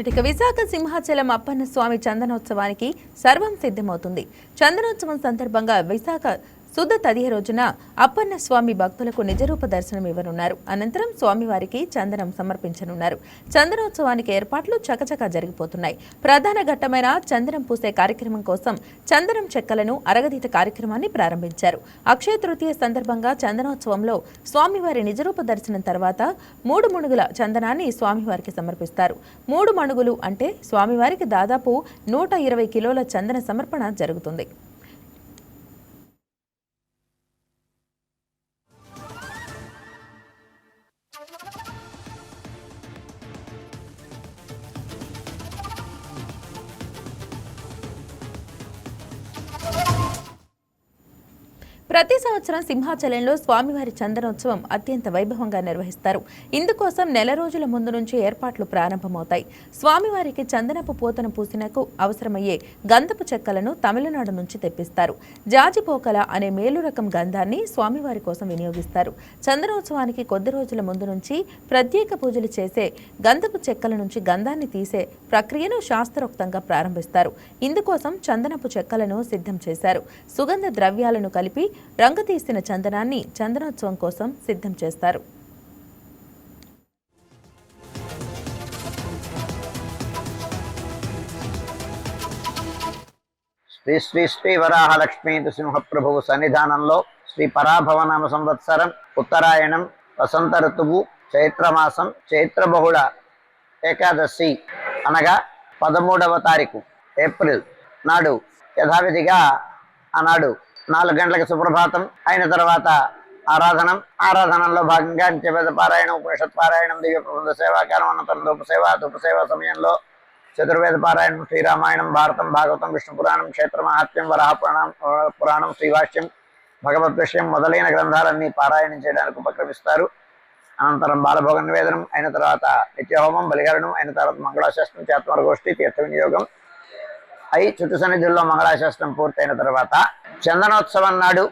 ఇక విశాఖ సింహాచలం అప్పన్న స్వామి చందనోత్సవానికి సర్వం సిద్ధమవుతుంది. చందనోత్సవం సందర్భంగా విశాఖ శుద్ధ తదియ రోజున అప్పన్న స్వామి భక్తులకు నిజరూప దర్శనం ఇవ్వనున్నారు. అనంతరం స్వామివారికి చందనం సమర్పించనున్నారు. చందనోత్సవానికి ఏర్పాట్లు చకచకా జరిగిపోతున్నాయి. ప్రధాన ఘట్టమైన చందనం పూసే కార్యక్రమం కోసం చందనం చెక్కలను అరగదీత కార్యక్రమాన్ని ప్రారంభించారు. అక్షయ తృతీయ సందర్భంగా చందనోత్సవంలో స్వామివారి నిజరూప దర్శనం తర్వాత 3 మణుగుల చందనాన్ని స్వామివారికి సమర్పిస్తారు. 3 మణుగులు అంటే స్వామివారికి దాదాపు 120 కిలోల చందన సమర్పణ జరుగుతుంది. ప్రతి సంవత్సరం సింహాచలంలో స్వామివారి చందనోత్సవం అత్యంత వైభవంగా నిర్వహిస్తారు. ఇందుకోసం నెల రోజుల ముందు నుంచి ఏర్పాట్లు ప్రారంభమవుతాయి. స్వామివారికి చందనపు పూతను పూసినకు అవసరమయ్యే గంధపు చెక్కలను తమిళనాడు నుంచి తెప్పిస్తారు. జాజిపోకల అనే మేలు రకం గంధాన్ని స్వామివారి కోసం వినియోగిస్తారు. చందనోత్సవానికి కొద్ది రోజుల ముందు నుంచి ప్రత్యేక పూజలు చేసే గంధపు చెక్కల నుంచి గంధాన్ని తీసే ప్రక్రియను శాస్త్రోక్తంగా ప్రారంభిస్తారు. ఇందుకోసం చందనపు చెక్కలను సిద్ధం చేశారు. సుగంధ ద్రవ్యాలను కలిపి రంగు తీసిన చందనాన్ని చందనోత్సవం కోసం సిద్ధం చేస్తారు. శ్రీ శ్రీ శ్రీ వరాహలక్ష్మీ నృసింహ ప్రభువు సన్నిధానంలో శ్రీ పరాభవనామ సంవత్సరం ఉత్తరాయణం వసంత ఋతువు చైత్రమాసం చైత్రబహుళ ఏకాదశి అనగా 13వ తారీఖు ఏప్రిల్ నాడు యథావిధిగా ఆనాడు 4 గంటలకు సుప్రభాతం అయిన తర్వాత ఆరాధనంలో భాగంగా నిత్యవేద పారాయణం, ఉపనిషత్ పారాయణం, దివ్య ప్రబంధ సేవాకాలం, అనంతరం ధూపసేవ సమయంలో చతుర్వేద పారాయణం, శ్రీరామాయణం, భారతం, భాగవతం, విష్ణు పురాణం, క్షేత్ర మహాత్మ్యం, వరాహ పురాణం, శ్రీవాష్యం, భగవద్ విషయం మొదలైన గ్రంథాలన్నీ పారాయణం చేయడానికి ఉపక్రమిస్తారు. అనంతరం బాలభోగ నివేదనం అయిన తర్వాత నిత్యహోమం, బలిహరణం అయిన తర్వాత మంగళాశాస్త్రం, చేత్మర గోష్ఠి, తీర్థ వినియోగం అయి చుట్టు సన్నిధుల్లో మంగళాశాస్త్రం పూర్తయిన తర్వాత చందనోత్సవం నాడు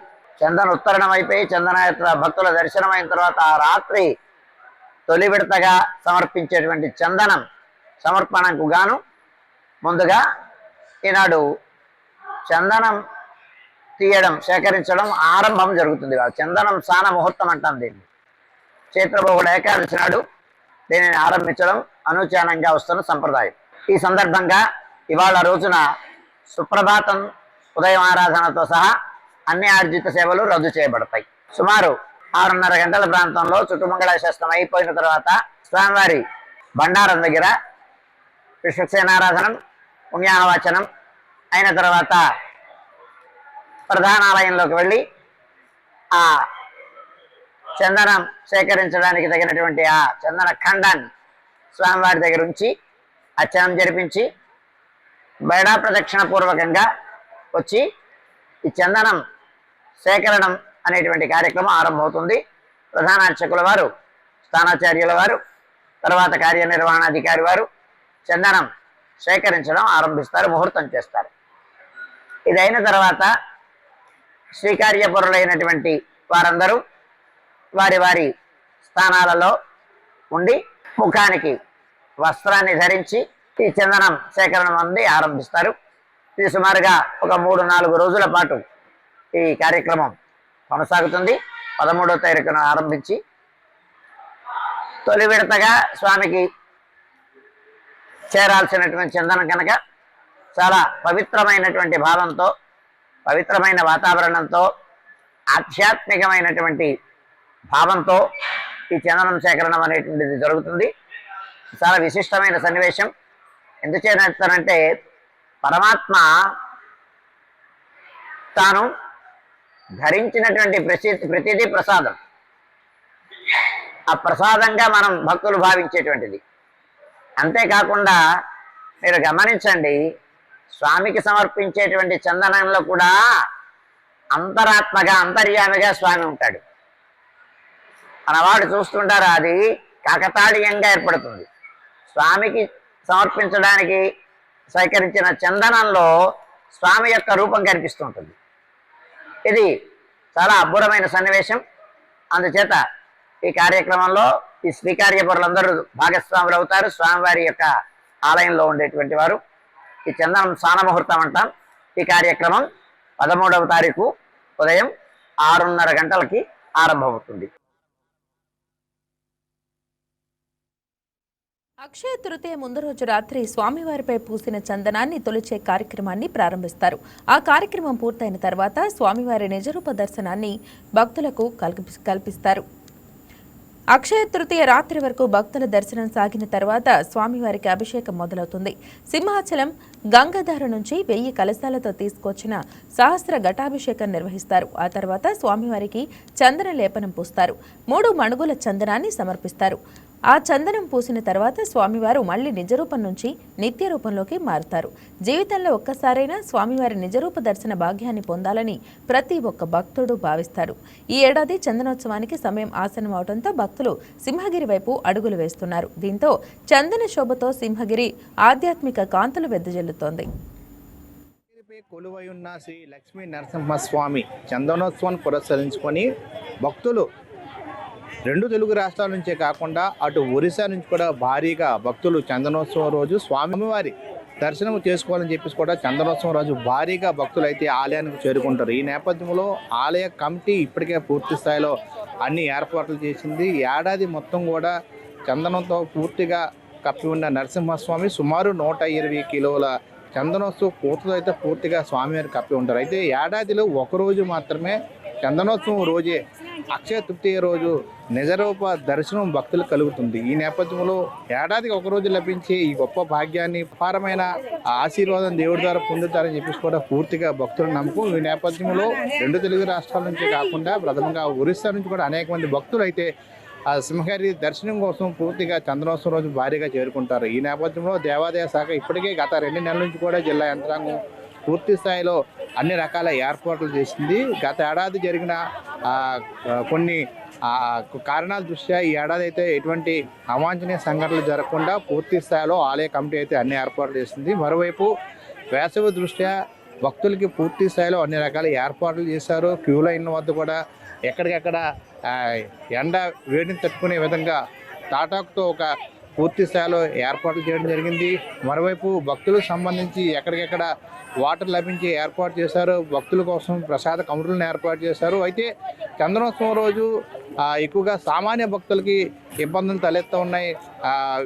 చందన ఉత్తరణం అయిపోయి చందనయాత్ర భక్తుల దర్శనం అయిన తర్వాత ఆ రాత్రి తొలి విడతగా సమర్పించేటువంటి చందనం సమర్పణకు గాను ముందుగా ఈనాడు చందనం తీయడం, సేకరించడం ఆరంభం జరుగుతుంది. చందనం స్నాన ముహూర్తం అంటాం దీన్ని. చైత్రబహుళ ఏకాదశి నాడు దీనిని ఆరంభించడం అనుచానంగా వస్తున్న సంప్రదాయం. ఈ సందర్భంగా ఇవాళ రోజున సుప్రభాతం, ఉదయం ఆరాధనతో సహా అన్ని ఆర్జిత సేవలు రద్దు చేయబడతాయి. సుమారు 6:30 గంటల ప్రాంతంలో చుట్టుమంగళాశాస్త్రం అయిపోయిన తర్వాత స్వామివారి బండారం దగ్గర విశ్వక్సేనారాధనం, పుణ్యాహవచనం అయిన తర్వాత ప్రధానాలయంలోకి వెళ్ళి ఆ చందనం సేకరించడానికి తగినటువంటి ఆ చందన ఖండాన్ని స్వామివారి దగ్గర ఉంచి అర్చనం జరిపించి బయడా ప్రదక్షిణ పూర్వకంగా వచ్చి ఈ చందనం సేకరణం అనేటువంటి కార్యక్రమం ఆరంభమవుతుంది. ప్రధాన అర్చకుల వారు, స్థానాచార్యుల వారు, తర్వాత కార్యనిర్వహణాధికారి వారు చందనం సేకరించడం ఆరంభిస్తారు, ముహూర్తం చేస్తారు. ఇదైన తర్వాత శ్రీకార్యపరులైనటువంటి వారందరూ వారి వారి స్థానాలలో ఉండి ముఖానికి వస్త్రాన్ని ధరించి ఈ చందనం సేకరణ అంది ఆరంభిస్తారు. ఇది సుమారుగా ఒక 3-4 రోజుల పాటు ఈ కార్యక్రమం కొనసాగుతుంది. 13వ తారీఖున ఆరంభించి తొలి విడతగా స్వామికి చేరాల్సినటువంటి చందనం కనుక చాలా పవిత్రమైనటువంటి భావంతో, పవిత్రమైన వాతావరణంతో, ఆధ్యాత్మికమైనటువంటి భావంతో ఈ చందనం సేకరణం అనేటువంటిది జరుగుతుంది. చాలా విశిష్టమైన సన్నివేశం. ఎందుచేతంటే పరమాత్మ తాను ధరించినటువంటి ప్రతిదీ ప్రసాదం. ఆ ప్రసాదంగా మనం భక్తులు భావించేటువంటిది. అంతేకాకుండా మీరు గమనించండి, స్వామికి సమర్పించేటువంటి చందనంలో కూడా అంతరాత్మగా, అంతర్యామిగా స్వామి ఉంటాడు. మనవాడు చూస్తుంటారు, అది కాకతాళీయంగా ఏర్పడుతుంది. స్వామికి సమర్పించడానికి స్వీకరించిన చందనంలో స్వామి యొక్క రూపం కనిపిస్తుంటుంది. ఇది చాలా అద్భుతమైన సన్నివేశం. అందుచేత ఈ కార్యక్రమంలో ఈ శ్రీకార్యపరులందరూ భాగస్వాములు అవుతారు. స్వామివారి యొక్క ఆలయంలో ఉండేటువంటి వారు ఈ చందనం స్నాన ముహూర్తం అంటాం. ఈ కార్యక్రమం 13వ తారీఖు ఉదయం 6:30 గంటలకి ఆరంభమవుతుంది. అక్షయ తృతీయ ముందు రోజు రాత్రి స్వామివారిపై పూసిన చందనాన్ని తొలిచే కార్యక్రమాన్ని ప్రారంభిస్తారు. ఆ కార్యక్రమం పూర్తయిన తర్వాత స్వామివారి నిజరూప దర్శనాన్ని భక్తులకు కల్పిస్తారు. అక్షయ తృతీయ రాత్రి వరకు భక్తుల దర్శనం సాగిన తర్వాత స్వామివారికి అభిషేకం మొదలవుతుంది. సింహాచలం గంగాధార నుంచి 1000 కలశాలతో తీసుకొచ్చిన సహస్ర ఘటాభిషేకం నిర్వహిస్తారు. ఆ తర్వాత స్వామివారికి చందన లేపనం పూస్తారు. 3 మణుగుల చందనాన్ని సమర్పిస్తారు. ఆ చందనం పూసిన తర్వాత స్వామివారు మళ్లీ నిజరూపం నుంచి నిత్య రూపంలోకి మారుతారు. జీవితంలో ఒక్కసారైనా స్వామివారి నిజరూప దర్శన భాగ్యాన్ని పొందాలని ప్రతి ఒక్క భక్తుడు భావిస్తారు. ఈ ఏడాది చందనోత్సవానికి సమయం ఆసనం అవడంతో భక్తులు సింహగిరి వైపు అడుగులు వేస్తున్నారు. దీంతో చందన శోభతో సింహగిరి ఆధ్యాత్మిక కాంతులు వెదజల్లుతోంది. కొలువై ఉన్న శ్రీ లక్ష్మీ నరసింహస్వామి చందనోత్సవాన్ని పురస్కరించుకొని భక్తులు 2 తెలుగు రాష్ట్రాల నుంచే కాకుండా అటు ఒరిస్సా నుంచి కూడా భారీగా భక్తులు చందనోత్సవం రోజు స్వామివారి దర్శనం చేసుకోవాలని చెప్పేసి కూడా చందనోత్సవం రోజు భారీగా భక్తులు అయితే ఆలయానికి చేరుకుంటారు. ఈ నేపథ్యంలో ఆలయ కమిటీ ఇప్పటికే పూర్తి స్థాయిలో అన్ని ఏర్పాట్లు చేసింది. ఏడాది మొత్తం కూడా చందనంతో పూర్తిగా కప్పి ఉన్న నరసింహస్వామి సుమారు 120 కిలోల చందనోత్సవం పూర్తితో అయితే పూర్తిగా స్వామివారికి కప్పి ఉంటారు. అయితే ఏడాదిలో ఒకరోజు మాత్రమే చందనోత్సవం రోజే అక్షయ తృతీయ రోజు నిజరూప దర్శనం భక్తులు కలుగుతుంది. ఈ నేపథ్యంలో ఏడాదికి ఒకరోజు లభించే ఈ గొప్ప భాగ్యాన్ని అపారమైన ఆశీర్వాదం దేవుడి ద్వారా పొందుతారని చెప్పేసి కూడా పూర్తిగా భక్తుల నమ్మకం. ఈ నేపథ్యంలో 2 తెలుగు రాష్ట్రాల నుంచి కాకుండా ప్రథమంగా ఒరిస్సా నుంచి కూడా అనేక మంది భక్తులు అయితే ఆ సింహగిరి దర్శనం కోసం పూర్తిగా చందనోత్సవం రోజు భారీగా చేరుకుంటారు. ఈ నేపథ్యంలో దేవాదాయ శాఖ ఇప్పటికే గత 2 నెలల నుంచి కూడా జిల్లా యంత్రాంగం పూర్తి స్థాయిలో అన్ని రకాల ఏర్పాట్లు చేసింది. గత ఏడాది జరిగిన కొన్ని కారణాల దృష్ట్యా ఈ ఏడాది అయితే ఎటువంటి అవాంఛనీయ సంఘటనలు జరగకుండా పూర్తి స్థాయిలో ఆలయ కమిటీ అయితే అన్ని ఏర్పాట్లు చేసింది. మరోవైపు వేసవి దృష్ట్యా భక్తులకి పూర్తి స్థాయిలో అన్ని రకాల ఏర్పాట్లు చేశారు. క్యూ లైన్ వద్ద కూడా ఎక్కడికెక్కడ ఎండ వేడిని తట్టుకునే విధంగా తాటాకుతో ఒక పూర్తి స్థాయిలో ఏర్పాట్లు చేయడం జరిగింది. మరోవైపు భక్తులకు సంబంధించి ఎక్కడికెక్కడ వాటర్ లభించి ఏర్పాటు చేశారు. భక్తుల కోసం ప్రసాద కౌంటర్లను ఏర్పాటు చేశారు. అయితే చందనోత్సవం రోజు ఎక్కువగా సామాన్య భక్తులకి ఇబ్బందులు తలెత్తా ఉన్నాయి.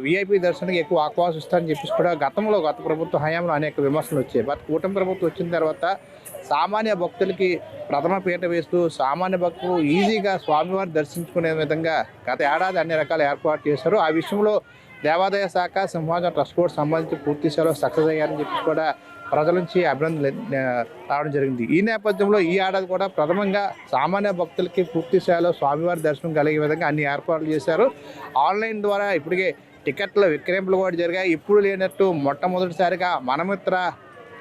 విఐపి దర్శనానికి ఎక్కువ ఆహ్వాసం ఇస్తారని చెప్పేసి కూడా గత ప్రభుత్వ హయాంలో అనేక విమర్శలు వచ్చాయి. బట్ కూటమి ప్రభుత్వం వచ్చిన తర్వాత సామాన్య భక్తులకి ప్రథమ పీట వేస్తూ సామాన్య భక్తులు ఈజీగా స్వామివారిని దర్శించుకునే విధంగా గత ఏడాది అన్ని రకాల ఏర్పాటు చేశారు. ఆ విషయంలో దేవాదాయ శాఖ సింహాచలం ట్రస్ట్ బోర్డు సంబంధించి పూర్తి స్థాయిలో సక్సెస్ అయ్యారని చెప్పి కూడా ప్రజల నుంచి అభినందనలు రావడం జరిగింది. ఈ నేపథ్యంలో ఈ ఏడాది కూడా ప్రథమంగా సామాన్య భక్తులకి పూర్తి స్థాయిలో స్వామివారి దర్శనం కలిగే విధంగా అన్ని ఏర్పాట్లు చేశారు. ఆన్లైన్ ద్వారా ఇప్పటికే టికెట్ల విక్రయింపులు కూడా జరిగాయి. ఇప్పుడు లేనట్టు మొట్టమొదటిసారిగా మనమిత్ర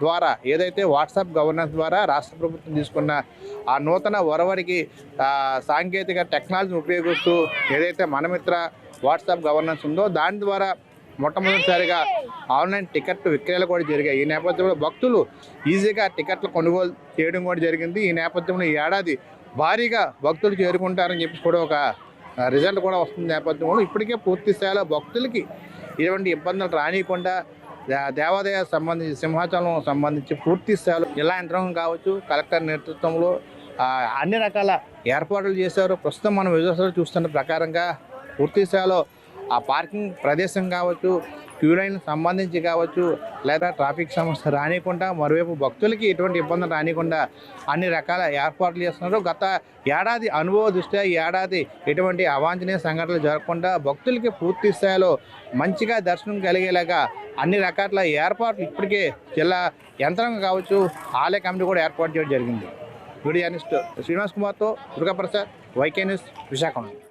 ద్వారా ఏదైతే వాట్సాప్ గవర్నెన్స్ ద్వారా రాష్ట్ర ప్రభుత్వం తీసుకున్న ఆ నూతన ఒరవడికి సాంకేతిక టెక్నాలజీని ఉపయోగిస్తూ ఏదైతే మనమిత్ర వాట్సాప్ గవర్నెన్స్ ఉందో దాని ద్వారా మొట్టమొదటిసారిగా ఆన్లైన్ టికెట్ విక్రయాలు కూడా జరిగాయి. ఈ నేపథ్యంలో భక్తులు ఈజీగా టికెట్లు కొనుగోలు చేయడం కూడా జరిగింది. ఈ నేపథ్యంలో ఈ ఏడాది భారీగా భక్తులు చేరుకుంటారని చెప్పి కూడా ఒక రిజల్ట్ కూడా వస్తుంది. నేపథ్యంలో ఇప్పటికే పూర్తి స్థాయిలో భక్తులకి ఎటువంటి ఇబ్బందులు రానియకుండా దేవాదాయ సంబంధించి సింహాచలం సంబంధించి పూర్తి స్థాయిలో జిల్లా యంత్రాంగం కావచ్చు, కలెక్టర్ నేతృత్వంలో అన్ని రకాల ఏర్పాట్లు చేశారు. ప్రస్తుతం మనం విజువల్స్లో చూస్తున్న ప్రకారంగా పూర్తి స్థాయిలో ఆ పార్కింగ్ ప్రదేశం కావచ్చు, క్యూ లైన్ సంబంధించి కావచ్చు, లేదా ట్రాఫిక్ సమస్య రానియకుండా మరోవైపు భక్తులకి ఎటువంటి ఇబ్బందులు రానియకుండా అన్ని రకాల ఏర్పాట్లు చేస్తున్నారు. గత ఏడాది అనుభవ దృష్ట్యా ఈ ఏడాది ఎటువంటి అవాంఛనీయ సంఘటనలు జరగకుండా భక్తులకి పూర్తి స్థాయిలో మంచిగా దర్శనం కలిగేలాగా అన్ని రకాల ఏర్పాట్లు ఇప్పటికే జిల్లా యంత్రాంగం కావచ్చు, ఆలయ కమిటీ కూడా ఏర్పాటు చేయడం జరిగింది. వీడియో జర్నలిస్ట్ శ్రీనివాస్ కుమార్తో దుర్గాప్రసాద్, వైకే న్యూస్, విశాఖపట్నం.